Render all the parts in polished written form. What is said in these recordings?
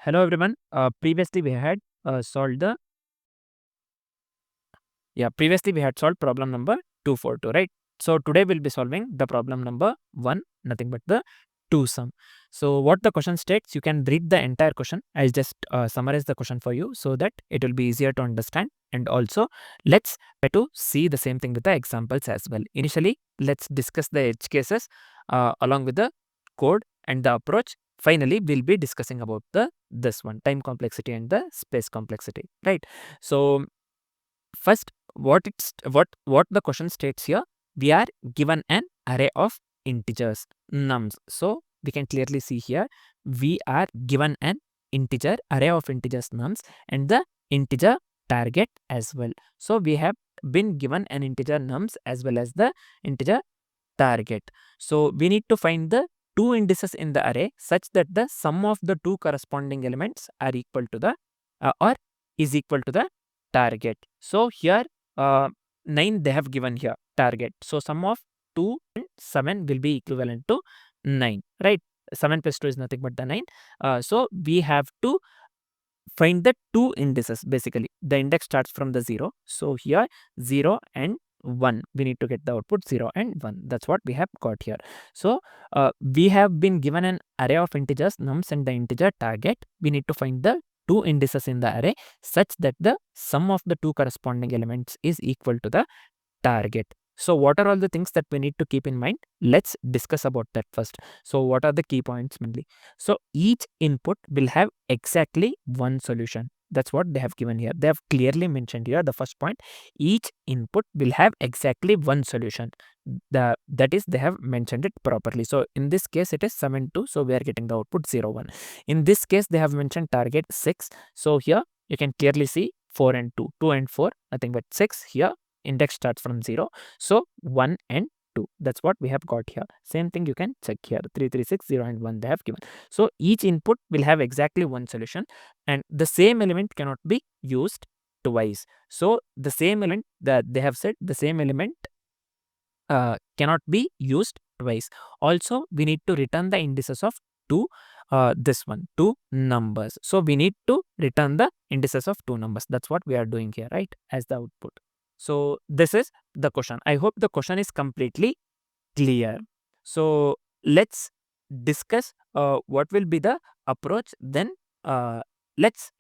Hello everyone. Previously we had solved the previously we had solved problem number 242, right? So today we'll be solving the problem number 1, nothing but the 2 sum. So what the question states, you can read the entire question. I'll just summarize the question for you so that it will be easier to understand, and also let's try to see the same thing with the examples as well. Initially, let's discuss the edge cases along with the code and the approach. Finally, we'll be discussing about this one, time complexity and the space complexity, right? So first, what the question states here, we are given an array of integers, nums. So we can clearly see here, we are given an integer array of integers, nums, and the integer target as well. So we have been given an integer nums as well as the integer target. So we need to find the two indices in the array such that the sum of the two corresponding elements are equal to the or is equal to the target. So here 9 they have given here target. So sum of 2 and 7 will be equivalent to 9, right? 7 plus 2 is nothing but the 9. So we have to find the two indices. Basically the index starts from the 0. So here 0 and 1, we need to get the output 0 and 1. That's what we have got here. So we have been given an array of integers, nums, and the integer target. We need to find the two indices in the array such that the sum of the two corresponding elements is equal to the target. So what are all the things that we need to keep in mind? Let's discuss about that first. So what are the key points mainly? So each input will have exactly one solution. That's what they have given here. They have clearly mentioned here the first point. Each input will have exactly one solution. That is, they have mentioned it properly. So in this case, it is 7, 2. So we are getting the output 0, 1. In this case, they have mentioned target 6. So here you can clearly see 4 and 2. 2 and 4, nothing but 6 here. Index starts from 0. So 1 and 2. That's what we have got here. Same thing you can check here. 3, 3, 6, 0 and 1 they have given. So each input will have exactly one solution, and the same element cannot be used twice. So the same element that they have said, the same element cannot be used twice. Also, we need to return the indices of two two numbers. So we need to return the indices of two numbers. That's what we are doing here, right, as the output. So this is the question. I hope the question is completely clear. So let's discuss what will be the approach. Then let's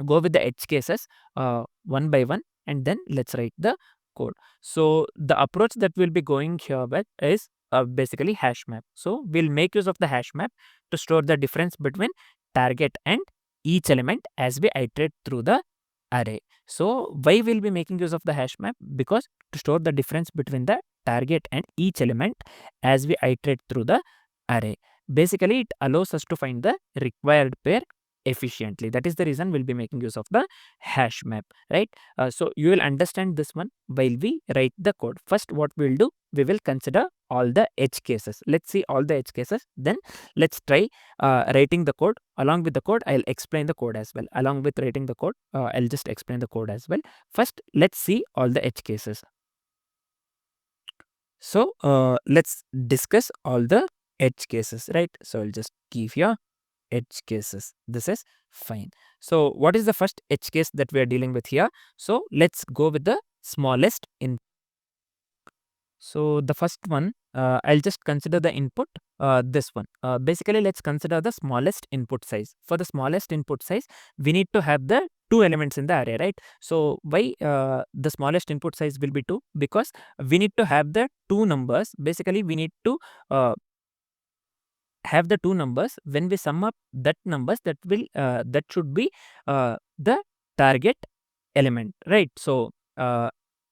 go with the edge cases one by one, and then let's write the code. So the approach that we'll be going here with is basically hash map. So we'll make use of the hash map to store the difference between target and each element as we iterate through the array. So why we'll be making use of the hash map? Because to store the difference between the target and each element as we iterate through the array. Basically, it allows us to find the required pair efficiently. That is the reason we'll be making use of the hash map, right? So you will understand this one while we write the code. First, what we'll do, we will consider all the edge cases. Let's see all the edge cases. Then let's try writing the code. Along with the code, I'll explain the code as well. Along with writing the code, I'll just explain the code as well. First, let's see all the edge cases. So let's discuss all the edge cases, right? So I'll just give here edge cases. This is fine. So what is the first edge case that we are dealing with here? So let's go with the smallest in. So the first one, I'll just consider the input, this one. Basically, let's consider the smallest input size. For the smallest input size, we need to have the two elements in the array, right? So why the smallest input size will be 2? Because we need to have the two numbers. Basically, we need to have the two numbers. When we sum up that numbers, that will that should be the target element, right? So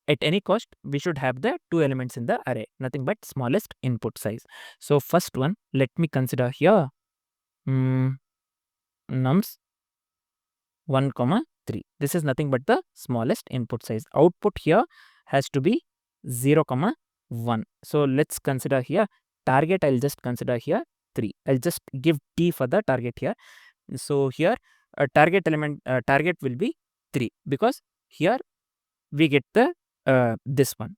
at any cost, we should have the two elements in the array, nothing but smallest input size. So first one, let me consider here nums 1, 3. This is nothing but the smallest input size. Output here has to be 0, 1. So let's consider here target. I'll just consider here 3. I'll just give T for the target here. So here a target element target will be 3, because here we get the this one.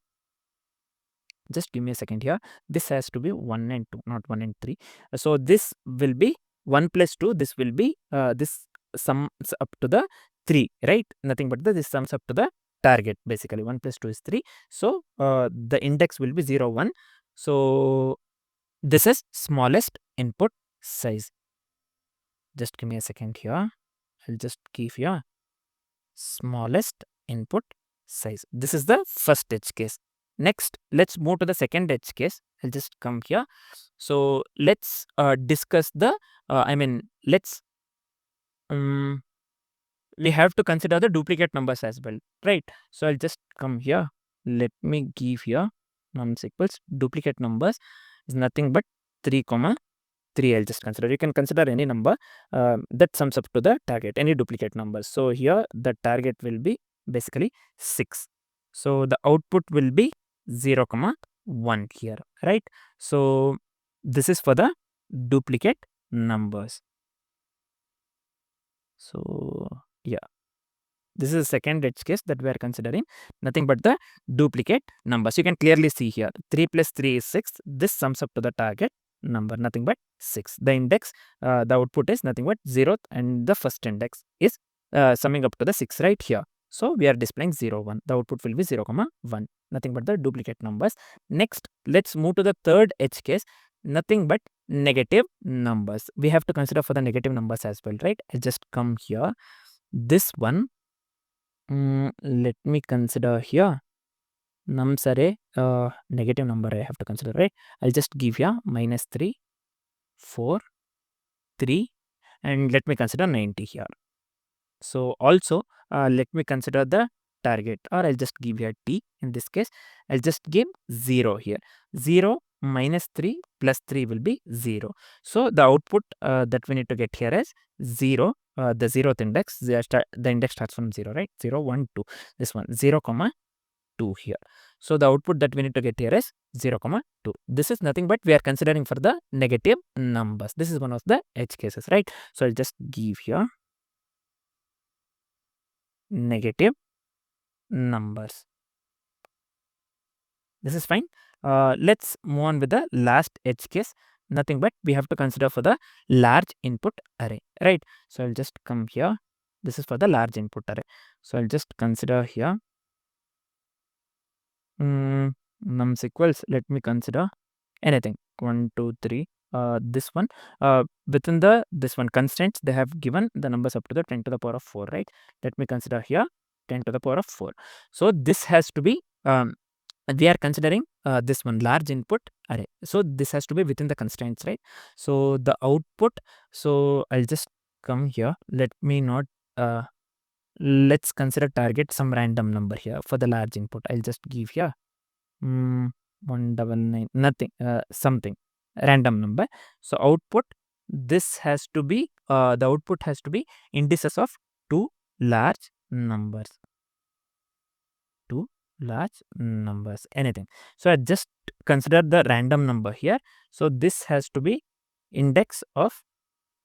Just give me a second here. This has to be 1 and 2, not 1 and 3. So this will be 1 plus 2, this will be this sums up to the 3, right? Nothing but this sums up to the target. Basically 1 plus 2 is 3. So the index will be 0 1. So this is smallest input size. Just give me a second here. I'll just give here smallest input size. This is the first edge case. Next, let's move to the second edge case. I'll just come here. So let's discuss the let's we have to consider the duplicate numbers as well, right? So I'll just come here. Let me give here nums equals duplicate numbers is nothing but 3 comma 3. I'll just consider. You can consider any number that sums up to the target, any duplicate numbers. So here the target will be basically 6. So the output will be 0 comma 1 here, right? So this is for the duplicate numbers. So yeah, this is the second edge case that we are considering, nothing but the duplicate numbers. You can clearly see here 3 plus 3 is 6. This sums up to the target number, nothing but 6. The index, the output is nothing but 0th, and the first index is summing up to the 6 right here. So we are displaying 0 1. The output will be 0 comma 1, nothing but the duplicate numbers. Next, let's move to the third edge case, nothing but negative numbers. We have to consider for the negative numbers as well, right? I just come here. This one, let me consider here nums array, negative number I have to consider, right? I'll just give here -3, 4, 3, and let me consider 90 here. So also let me consider the target, or I'll just give here t. In this case, I'll just give 0 here. 0 minus 3 plus 3 will be 0. So the output that we need to get here is 0. The 0th index, the index starts from 0, right? 0 1 2. This one 0 comma 2 here. So the output that we need to get here is 0 comma 2. This is nothing but we are considering for the negative numbers. This is one of the edge cases, right? So I'll just give here negative numbers. This is fine. Let's move on with the last edge case. Nothing but we have to consider for the large input array, right? So I'll just come here. This is for the large input array. So I'll just consider here nums equals, let me consider anything 1 2 3. This one, within this one constraints, they have given the numbers up to the 10 to the power of 4, right? Let me consider here 10 to the power of 4. So this has to be we are considering this one large input array. So this has to be within the constraints, right? So the output, so I'll just come here. Let me not let's consider target some random number here for the large input. I'll just give here 199, nothing, something random number. So output, this has to be the output has to be indices of 2 large numbers. 2 large numbers, anything. So I just consider the random number here. So this has to be index of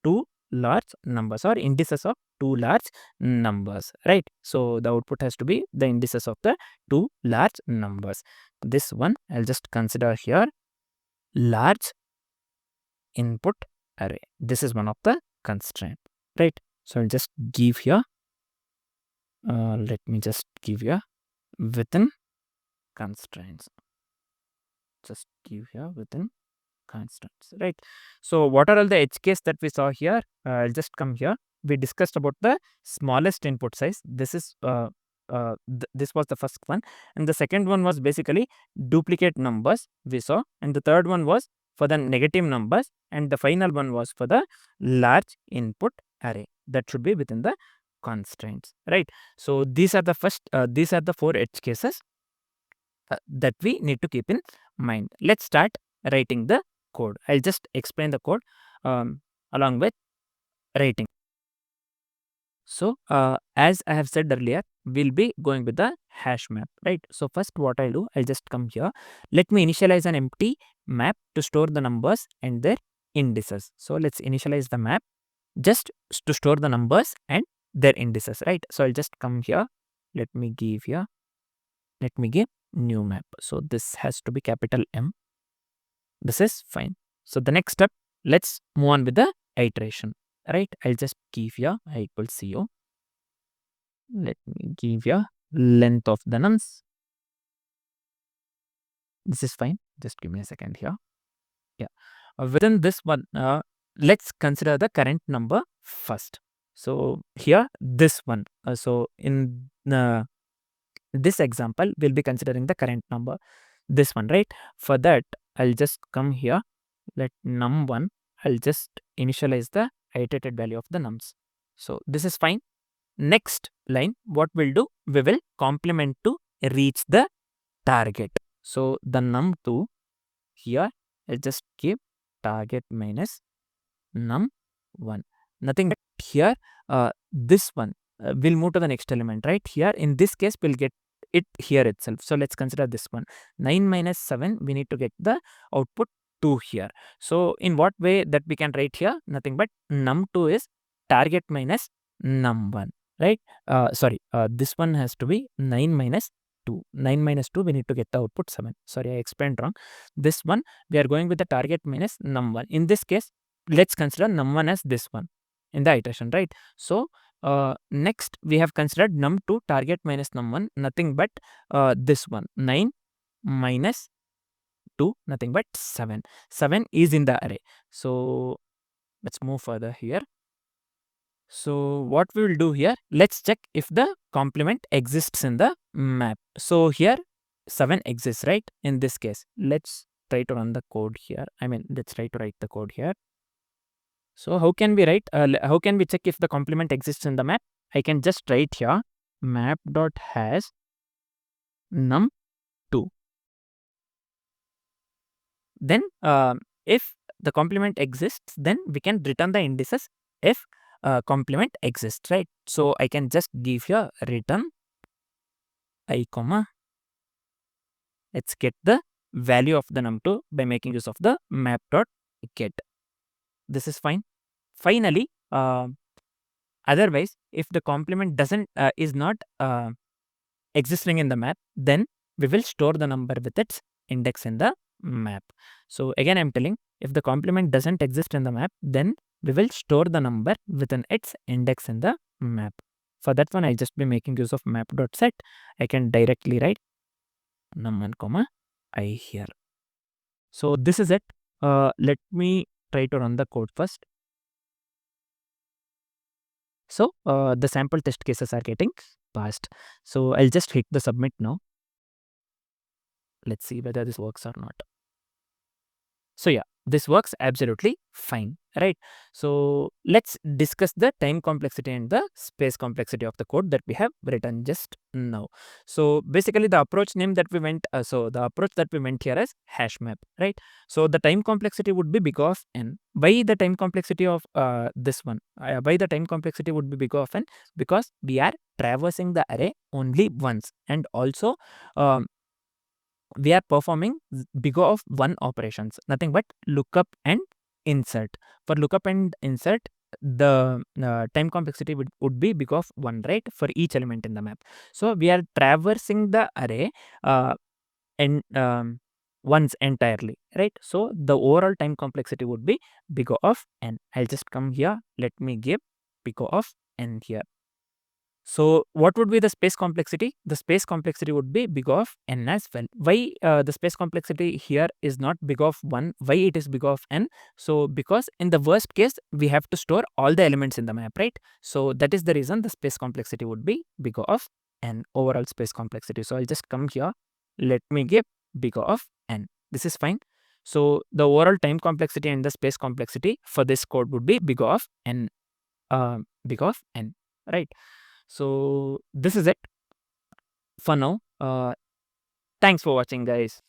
2 large numbers, or indices of 2 large numbers, right? So the output has to be the indices of the 2 large numbers. This one I'll just consider here large input array. This is one of the constraint, right? So I'll just give here let me just give here within constraints. Just give here within constraints, right? So what are all the edge case that we saw here? I'll just come here. We discussed about the smallest input size. This is this was the first one, and the second one was basically duplicate numbers we saw, and the third one was for the negative numbers, and the final one was for the large input array that should be within the constraints, right? So these are the first these are the 4 edge cases that we need to keep in mind. Let's start writing the code. I'll just explain the code along with writing. So as I have said earlier, we'll be going with the hash map, right? So first what I'll do, I'll just come here. Let me initialize an empty map to store the numbers and their indices. So let's initialize the map just to store the numbers and their indices, right? So I'll just come here. Let me give here. Let me give new map. So this has to be capital M. This is fine. So the next step, let's move on with the iteration, right? I'll just give here I equals CO. Let me give here length of the nums. This is fine. Just give me a second here. Yeah. Within this one, let's consider the current number first. So here, this one. So in this example, we'll be considering the current number, this one, right? For that, I'll just come here. Let num1. I'll just initialize the iterated value of the nums. So this is fine. Next line, what we'll do? We will complement to reach the target. So the num2 here, I'll just give target minus num1. Nothing but here, this one will move to the next element, right? Here, in this case, we'll get it here itself. So let's consider this one. 9 minus 7, we need to get the output 2 here. So in what way that we can write here? Nothing but num2 is target minus num1, right? This one has to be 9 minus 2. 9 minus 2, we need to get the output 7. Sorry, I explained wrong. This one, we are going with the target minus num1. In this case, let's consider num1 as this one in the iteration, right? So next we have considered num2 target minus num1, nothing but this one, 9 minus 2, nothing but 7. 7 is in the array. So let's move further here. So what we will do here, let's check if the complement exists in the map. So here 7 exists, right? In this case, let's try to run the code here. Let's try to write the code here. So how can we write? How can we check if the complement exists in the map? I can just write here map.has num2. Then if the complement exists, then we can return the indices if complement exists, right? So I can just give here return I comma. Let's get the value of the num2 by making use of the map.get. This is fine. Finally, otherwise, if the complement is not existing in the map, then we will store the number with its index in the map. So again, I'm telling, if the complement doesn't exist in the map, then we will store the number within its index in the map. For that one, I'll just be making use of map.set. I can directly write num1 comma I here. So this is it. Let me try to run the code first. So the sample test cases are getting passed. So I'll just hit the submit now. Let's see whether this works or not. So yeah, this works absolutely fine, right? So let's discuss the time complexity and the space complexity of the code that we have written just now. So basically the approach name that we went, the approach that we went here is hash map, right? So the time complexity would be big O of n. Why the time complexity of this one? Why the time complexity would be big O of n? Because we are traversing the array only once, and also we are performing big O of one operations, nothing but lookup and insert. For lookup and insert, the time complexity would be big O of 1, right, for each element in the map. So we are traversing the array once entirely, right? So the overall time complexity would be big O of n. I'll just come here. Let me give big O of n here. So what would be the space complexity? The space complexity would be big O of n as well. Why the space complexity here is not big O of 1? Why it is big O of n? So because in the worst case, we have to store all the elements in the map, right? So that is the reason the space complexity would be big O of n, overall space complexity. So I'll just come here. Let me give big O of n. This is fine. So the overall time complexity and the space complexity for this code would be big O of n, right? So this is it for now. Thanks for watching, guys.